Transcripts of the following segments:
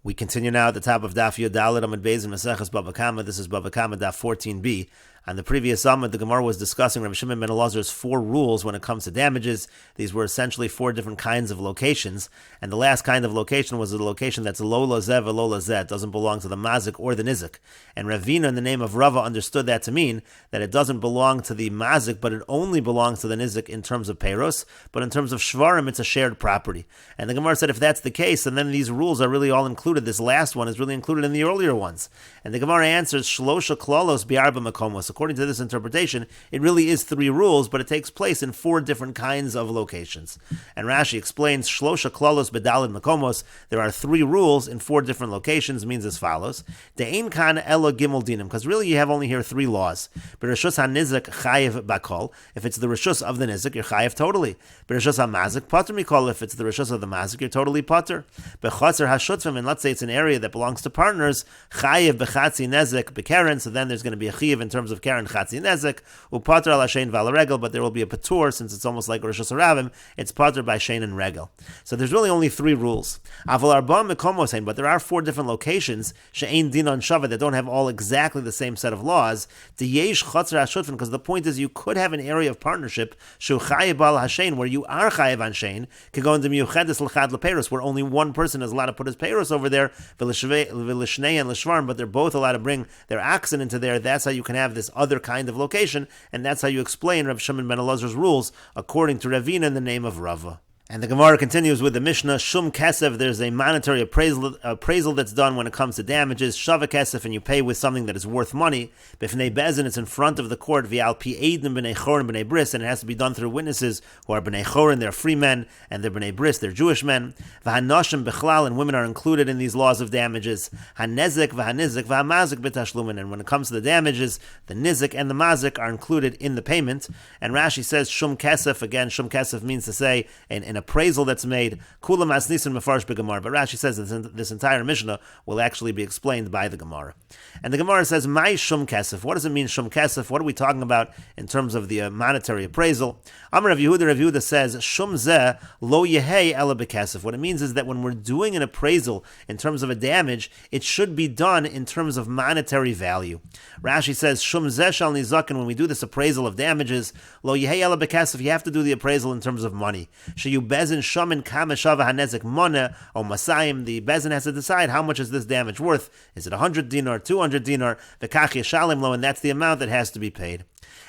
We continue now at the top of Daf Yodalit Amud Beis in Meseches Bava Kamma. This is Bava Kamma Daf 14b. On the previous Amud, the Gemara was discussing Rabbi Shimon ben Elazar's 4 rules when it comes to damages. These were essentially 4 different kinds of locations, and the last kind of location was a location that's lo lazeh v'lo lazeh. It doesn't belong to the mazik or the nizik. And Ravina, in the name of Rava, understood that to mean that it doesn't belong to the mazik, but it only belongs to the nizik in terms of peiros, but in terms of shvarim, it's a shared property. And the Gemara said if that's the case, then these rules are really all included. This last one is really included in the earlier ones. And the Gemara answers, Shlosha klalos bi'arba makomos. According to this interpretation, it really is 3 rules, but it takes place in 4 different kinds of locations. And Rashi explains, Shlosha klalos bedalid makomos. There are 3 rules in 4 different locations, means as follows. De'ein kan elo gimel dinim, because really you have only here 3 laws. B'reshus ha-nizik chayiv bakol. If it's the reshus of the nizik, you're chayiv totally. B'reshus ha-mazik pater mikol. If it's the reshus of the mazik, you're totally pater. B'chotzer ha-shutvim, and let's say it's an area that belongs to partners, chayiv b'chatzi nezik b'keren, so then there's going to be a chayiv in terms of keren chatzi nezik, upater al hashein val regel, but there will be a patur, since it's almost like reshus haravim, it's pater by shein and regel. So there's really only 3 rules. Aval arba mekomos hein, but there are 4 different locations, she'ein dinon shava, that don't have all exactly the same set of laws, yesh chotzer ha-shutvim, because the point is you could have an area of partnership, shu chayiv al hashein, where you are chayiv on shein, could go into miyuchedes l'chad l'peiros, where only one person is allowed to put his peiros over there, v'lishnei and l'shvarm, but they're both allowed to bring their oxen into there. That's how you can have this other kind of location, and that's how you explain Rav Shimon ben Elazar's rules according to Ravina in the name of Rava. And the Gemara continues with the Mishnah, Shum Kesef, there's a monetary appraisal that's done when it comes to damages, Shava Kesef, and you pay with something that is worth money. B'fnei Bezin, it's in front of the court, V'al Pi Eidim B'nei Chorin B'nei Bris, and it has to be done through witnesses who are B'nei Chorin, they're free men, and they're B'nei Bris, they're Jewish men. V'hanoshim B'chlal, and women are included in these laws of damages. Hanezik V'hanizik V'hamazik B'tashlumin, and when it comes to the damages, the nizik and the mazik are included in the payment. And Rashi says, Shum Kesef, again, Shum Kesef means to say, in appraisal that's made, Kulam Asnisin Mefarsh B'Gemara. But Rashi says that this entire Mishnah will actually be explained by the Gemara. And the Gemara says, Mai Shum Kesef. What does it mean, Shum Kesef? What are we talking about in terms of the monetary appraisal? Amar Rav Yehuda says, Shum Zeh Lo Yehei Ela B'Kesef. What it means is that when we're doing an appraisal in terms of a damage, it should be done in terms of monetary value. Rashi says, Shum Zeh Shal Nizakin, when we do this appraisal of damages, Lo Yehei Ela B'Kesef, you have to do the appraisal in terms of money. Shayu Bezin Shamin Kama Shava Hanezik Mona or Masayim, the Bezin has to decide how much is this damage worth. Is it 100 dinar, 200 dinar, V'kach Yeshalim Lo, and that's the amount that has to be paid.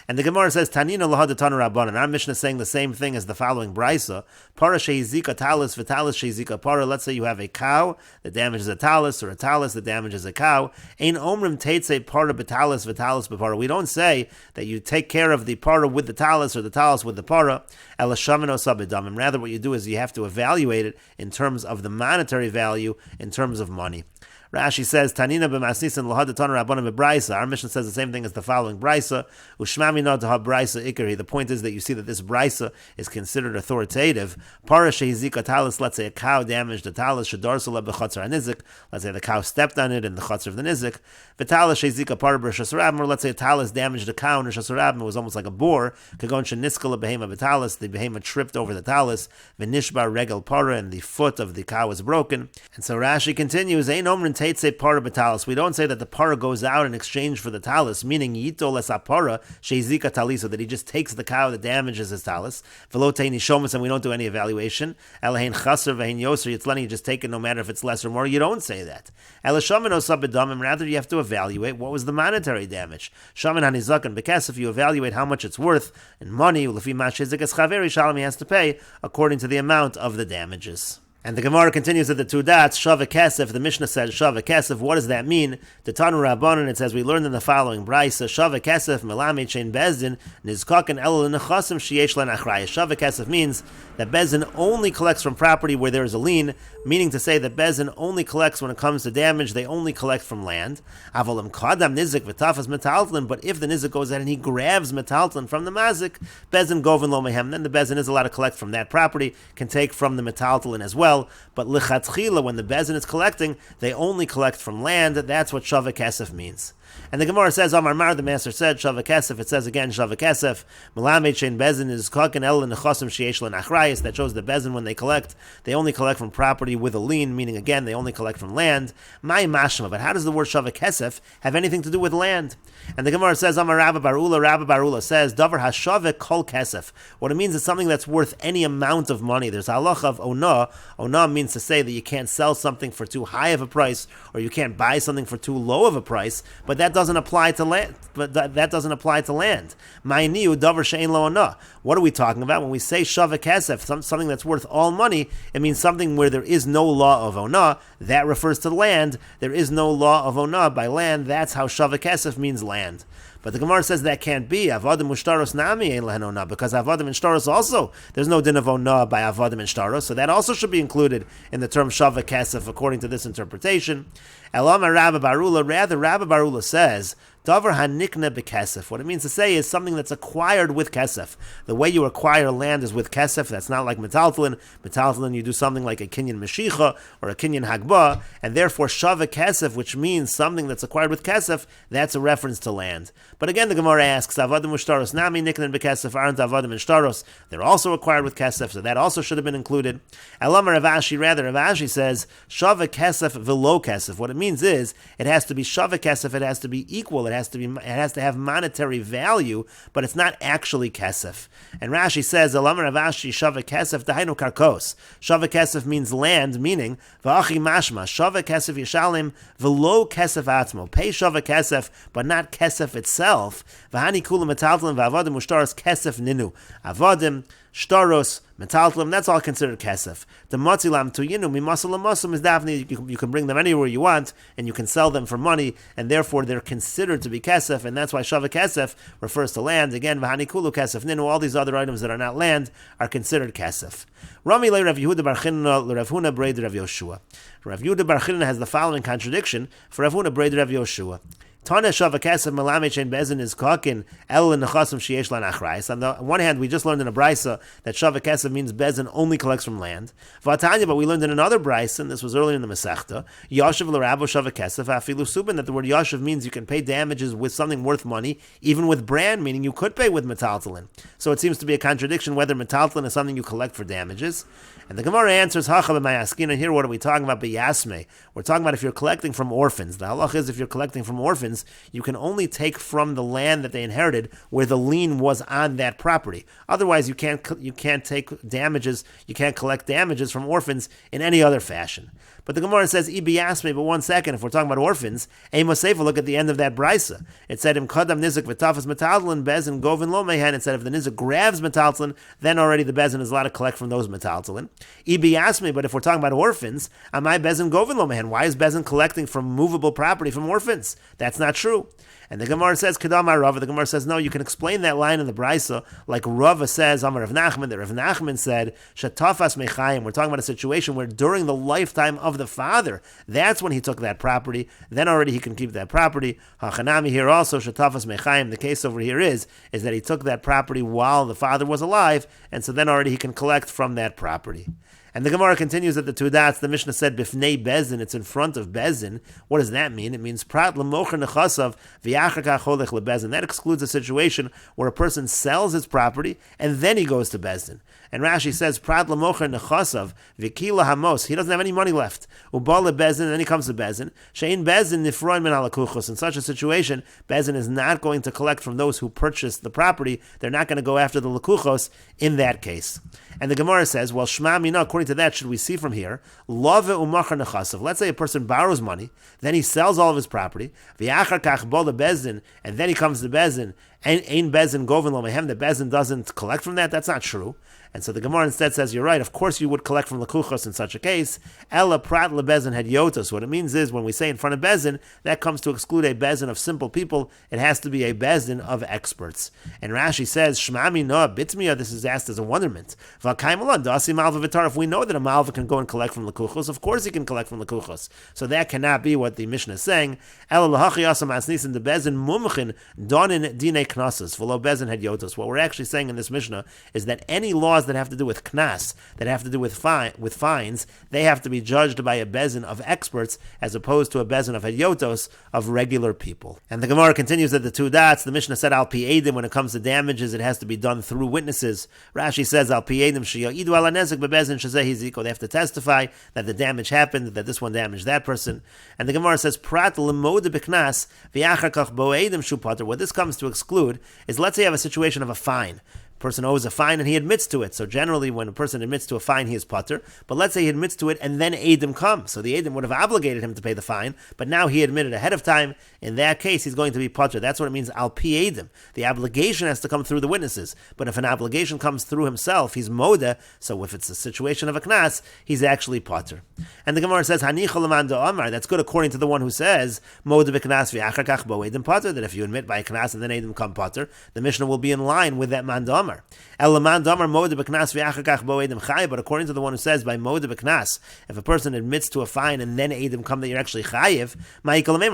And the Gemara says, Tanina lahad tanu rabbanan. Our Mishnah is saying the same thing as the following brisa. Para sheizika talis v'talis sheizika para. Let's say you have a cow that damages a talis, or a talis that damages a cow. Ein omrim teitze para b'talis v'talis b'para. We don't say that you take care of the para with the talis, or the talis with the para. Ela shamin osabedamim. Rather, what you do is you have to evaluate it in terms of the monetary value, in terms of money. Rashi says, Tanina b'masnisin lahad tanu rabbanan b'braisa. Our Mishnah says the same thing as the following brisa. Ushmami no taha braisa ikari. The point is that you see that this brisa is considered authoritative. Para shehizika talis. Let's say a cow damaged a talis. Shedarsula b'chatzar hanizik. Let's say the cow stepped on it in the chatzar of the nizik. V'talis shehizika para b'rishas rabim. Or let's say a talis damaged a cow in rishas rabim. It was almost like a boar. Kagon sheniskala behema b'talis. The behema tripped over the talis. V'nishbar regel para, and the foot of the cow was broken. And so Rashi continues, Ein omrin teitze para b'talis. We don't say that the para goes out in exchange for the talis, meaning yito lesapara sheizika talisa, that he just takes the cow that damages his talis. V'lo teini shomas, and we don't do any evaluation. Elahein chaser v'hein yoser, it's letting you just take it no matter if it's less or more. You don't say that. Elashamin osabedamim. Rather, you have to evaluate what was the monetary damage. Shamin hanizakan b'kesef. You evaluate how much it's worth in money. Ulefi mashezik es chaveri shalom, he has to pay according to the amount of the damages. And the Gemara continues at the 2 dots, Shava Kesef. The Mishnah says Shava Kesef. What does that mean? The Tanu Rabbanan, it says, we learned in the following brisa, Shava Kesef melame chein bezdin nizkaken elul nechasim sheyesh len achraya. Shava Kesef means that Bezin only collects from property where there is a lien, meaning to say that Bezin only collects when it comes to damage, they only collect from land. Avolim kadam nizik v'tafas metaltlin, but if the nizik goes ahead and he grabs metaltlin from the mazik, Bezin govin lo mehem, then the Bezin is allowed to collect from that property, can take from the metaltlin as well. well. But lichatchila, when the bezin is collecting, they only collect from land. That's what shava kesef means. And the Gemara says, Amar Mar, the master said, Shava Kesef, it says again, Shava Kesef, Melamed Shein Bezin is Kaken El Nechasim Sheyesh Lenachrayis, that shows the Bezin, when they collect, they only collect from property with a lien, meaning again, they only collect from land. My Mashma, but how does the word Shava Kesef have anything to do with land? And the Gemara says, Amar Rabba Barula says, Davar HaShaveh Kol Kesef. What it means is something that's worth any amount of money. There's a halacha of Ona. Ona means to say that you can't sell something for too high of a price, or you can't buy something for too low of a price, but that doesn't apply to land. But that doesn't apply to land. Ma'iniu davar she'ein lo ona. What are we talking about when we say shava kesef? Something that's worth all money. It means something where there is no law of ona. That refers to land. There is no law of ona by land. That's how shava kesef means land. But the Gemara says that can't be. Avodim u'shtaros nami ein lehen ona, because avodim and shtaros also, there's no din of ona by avodim and shtaros, so that also should be included in the term shava kesef according to this interpretation. Elama Rabba Barula, rather Rabba Barula says, Davar hanikna bekesef. What it means to say is something that's acquired with kesef. The way you acquire land is with kesef. That's not like metaltalin. Metaltalin, you do something like a kinyan meshicha or a kinyan hagba, and therefore shava kesef, which means something that's acquired with kesef, that's a reference to land. But again, the Gemara asks, Avadim u'shtaros nami niknan bekesef, aren't avadim and shtaros? They're also acquired with kesef, so that also should have been included. Elama Ravashi, rather Ravashi says, shava kesef velo kesef. What it means is, it has to be shava kesef, it has to be equal, it has to have monetary value, but it's not actually kesef. And Rashi says, Elamar Ravashi shava kesef dahainu karkos. Shava kesef means land, meaning v'achi mashma shava kesef yishalim v'lo kesef atmo. Pay shava kesef, but not kesef itself. V'hani kula metaltalim v'avadim u'shtaros kesef ninu. Avadim, shtaros, metaltalim, that's all considered kesef. The matzilam tuyinu mimasal amasum is dafni. You can bring them anywhere you want, and you can sell them for money, and therefore they're considered to be kesef, and that's why shava kesef refers to land. Again, v'hani kulu kesef ninu. All these other items that are not land are considered kesef. Rami le Rav Yehuda bar Chinna le Rav Huna breid Rav Yoshua. Rav Yehuda bar Chinna has the following contradiction for Rav Huna breid Rav Yoshua. Tana shava kesef melamed shein bezin is kakin el nechasim sheyesh lanachrayis. On the one hand, we just learned in a brisa that shava kesef means bezin only collects from land. V'atanya, but we learned in another brisa, and this was earlier in the Mesechta, yashiv l'rabo shava kesef afilu subin, that the word yashiv means you can pay damages with something worth money, even with brand, meaning you could pay with metaltalin. So it seems to be a contradiction whether metaltalin is something you collect for damages. And the Gemara answers, Hacha b'mayaskina. Here, what are we talking about? B'yasme. We're talking about if you're collecting from orphans. The halach is if you're collecting from orphans, you can only take from the land that they inherited where the lien was on that property. Otherwise, you can't take damages. You can't collect damages from orphans in any other fashion. But the Gemara says, Ibi Yasme, but 1 second, if we're talking about orphans, Amos Sefer, look at the end of that brisa. It said, Im Kadam Nizik V'tafas Metaltalin, Bezin Govin Lo Mehen. It said, if the Nizik grabs Metaltalin, then already the Bezin is allowed to collect from those Metaltalin. Ibi Yasme, but if we're talking about orphans, Amai Bezin Govin Lo Mehen. Why is Bezin collecting from movable property from orphans? That's not true. And the Gemara says, Kedamar Rava. The Gemara says, no, you can explain that line in the brisa like Rava says, Amar Rav Nachman, that Rav Nachman said, Shatafas Mechayim. We're talking about a situation where during the lifetime of the father, that's when he took that property. Then already he can keep that property. Hachanami here also, Shatafas Mechayim. The case over here is that he took that property while the father was alive, and so then already he can collect from that property. And the Gemara continues at the two dots. The Mishnah said, Bifnei Bezin, it's in front of Bezin. What does that mean? It means Prat l'mocher nechasav v'yachar kach holech lebezin. That excludes a situation where a person sells his property and then he goes to Bezin. And Rashi says, Prat l'mocher nechasav v'kila hamos. He doesn't have any money left. Ubal lebezin, and then he comes to Bezin. Shein Bezin nifroin min alakuchos. In such a situation, Bezin is not going to collect from those who purchased the property. They're not going to go after the lakuchos in that case. And the Gemara says, well, Shema Mina, according to that, should we see from here, Love umachar nechasav. Let's say a person borrows money, then he sells all of his property, v'yachar kach bo lebezin, and then he comes to Bezin, and ein Bezin govin lo mehem, the Bezin doesn't collect from that. That's not true. And so the Gemara instead says, you're right, of course you would collect from Lakuchos in such a case. Ella prat lebezin had yotos. What it means is, when we say in front of Bezin, that comes to exclude a Bezin of simple people. It has to be a Bezin of experts. And Rashi says, Shmami no bitmiya, this is asked as a wonderment. If we know that a malva can go and collect from Lakuchos, of course he can collect from Lakuchos. So that cannot be what the Mishnah is saying. Ella lahachi asam asnisin, the Bezin mumchin donin dine knasas, v'lo bezin had yotos. What we're actually saying in this Mishnah is that any laws that have to do with knas, that have to do with fines, they have to be judged by a bezin of experts as opposed to a bezin of hadyotos, of regular people. And the Gemara continues that the two dots, the Mishnah said al pi edim, when it comes to damages, it has to be done through witnesses. Rashi says al pi edim sheya'idu ala nezek bebezin shezeh hiziko. They have to testify that the damage happened, that this one damaged that person. And the Gemara says prat lemode b'knas v'achar kach bo edim shu pater. What this comes to exclude is, let's say you have a situation of a fine. Person owes a fine and he admits to it. So generally when a person admits to a fine, he is pater. But let's say he admits to it and then Eidim come. So the Eidim would have obligated him to pay the fine, but now he admitted ahead of time. In that case, he's going to be pater. That's what it means, al pi Eidim. The obligation has to come through the witnesses. But if an obligation comes through himself, he's moda. So if it's a situation of a knas, he's actually pater. And the Gemara says, Hanicha leman da'amar. That's good according to the one who says, moda b'knas v'achar kach bo Eidim pater. That if you admit by a knas and then Eidim come pater, the Mishnah will be in line with that man da'amar. But according to the one who says by Moda B'Knas, if a person admits to a fine and then Eidim come that you're actually chayiv,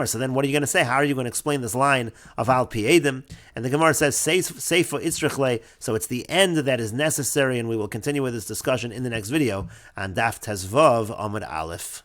so then what are you going to say? How are you going to explain this line of Al Pi Eidim? And the Gemara says Seifa Itzrichle, so it's the end that is necessary, and we will continue with this discussion in the next video on Daf Tezvav Amud Aleph.